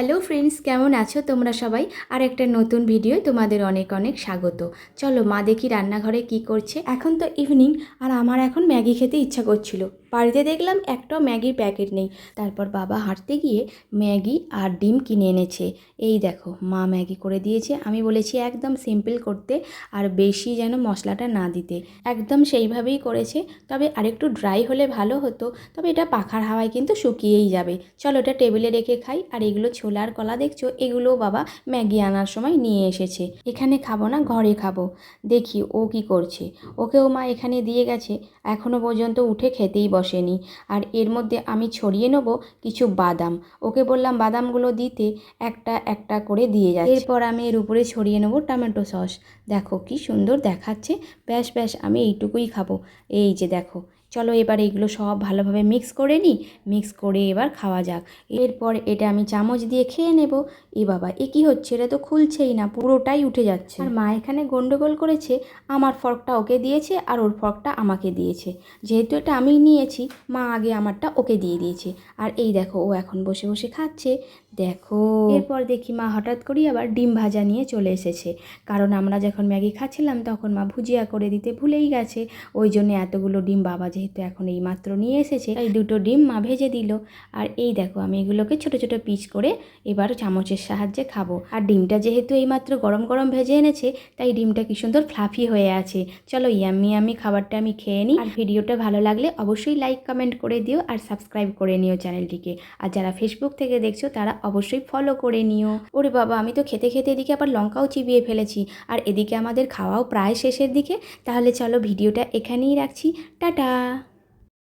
Hello friends, কেমন আছো তোমরা সবাই? আর একটা নতুন ভিডিও তোমাদের অনেক অনেক স্বাগত। চলো মা দেখি রান্নাঘরে কি করছে। এখন তো ইভিনিং, আর আমার এখন ম্যাগি খেতে ইচ্ছা করছিল। বাড়িতে দেখলাম একটাও ম্যাগির প্যাকেট নেই। তারপর বাবা হাঁটতে গিয়ে ম্যাগি আর ডিম কিনে এনেছে। এই দেখো মা ম্যাগি করে দিয়েছে। আমি বলেছি একদম সিম্পল করতে, আর বেশি যেন মশলাটা না দিতে। একদম সেইভাবেই করেছে, তবে আরেকটু ড্রাই হলে ভালো হতো। তবে এটা পাখার হাওয়ায় কিন্তু শুকিয়েই যাবে। চলো এটা টেবিলে রেখে খাই। আর এগুলো ছোলার কলা দেখছো, এগুলো বাবা ম্যাগি আনার সময় নিয়ে এসেছে। এখানে খাবো না, ঘরে খাবো। দেখি ও কি করছে। ওকেও মা এখানে দিয়ে গেছে, এখনও পর্যন্ত উঠে খেতেই বসেনি। আর এর মধ্যে আমি ছড়িয়ে নেব কিছু বাদাম। ওকে বললাম বাদামগুলো দিতে, একটা একটা করে দিয়ে যাচ্ছে। এরপর আমি এর উপরে ছড়িয়ে নেব টমেটো সস। দেখো কি সুন্দর দেখাচ্ছে। ব্যাস ব্যাস, আমি এইটুকুই খাবো। এই যে দেখো, চলো এবার এইগুলো সব ভালোভাবে মিক্স করে নিই। মিক্স করে এবার খাওয়া যাক। এরপর এটা আমি চামচ দিয়ে খেয়ে নেব। এ বাবা, এ কী হচ্ছে? এটা তো খুলছেই না, পুরোটাই উঠে যাচ্ছে। আর মা এখানে গন্ডগোল করেছে। আমার ফর্কটা ওকে দিয়েছে আর ওর ফর্কটা আমাকে দিয়েছে। যেহেতু এটা আমি নিয়েছি, মা আগে আমারটা ওকে দিয়ে দিয়েছে। আর এই দেখো ও এখন বসে বসে খাচ্ছে। দেখো, এরপর দেখি মা হঠাৎ করেই আবার ডিম ভাজা নিয়ে চলে এসেছে। কারণ আমরা যখন ম্যাগি খাচ্ছিলাম তখন মা ভুজিয়া করে দিতে ভুলেই গেছে। ওই জন্য এতগুলো ডিম বাবা যেহেতু এখন এই মাত্র নিয়ে এসেছে, তাই দুটো ডিম মা ভেজে দিল। আর এই দেখো আমি এগুলোকে ছোট ছোট পিস করে এবার চামচের সাহায্যে খাবো। আর ডিমটা যেহেতু এইমাত্র গরম গরম ভেজে এনেছে, তাই ডিমটা কি সুন্দর ফ্লাফি হয়ে আছে। চলো ইয়াম্মি ইয়াম্মি খাবারটা আমি খেয়ে নিই। আর ভিডিওটা ভালো লাগলে অবশ্যই লাইক কমেন্ট করে দিও, আর সাবস্ক্রাইব করে নিও চ্যানেলটিকে। আর যারা ফেসবুক থেকে দেখছো তারা অবশ্যই ফলো করে নিও। ওরে বাবা, আমি তো খেতে খেতে এদিকে আবার লঙ্কাও চিবিয়ে ফেলেছি। আর এদিকে আমাদের খাওয়াও প্রায় শেষের দিকে। তাহলে চলো ভিডিওটা এখানেই রাখছি। টাটা।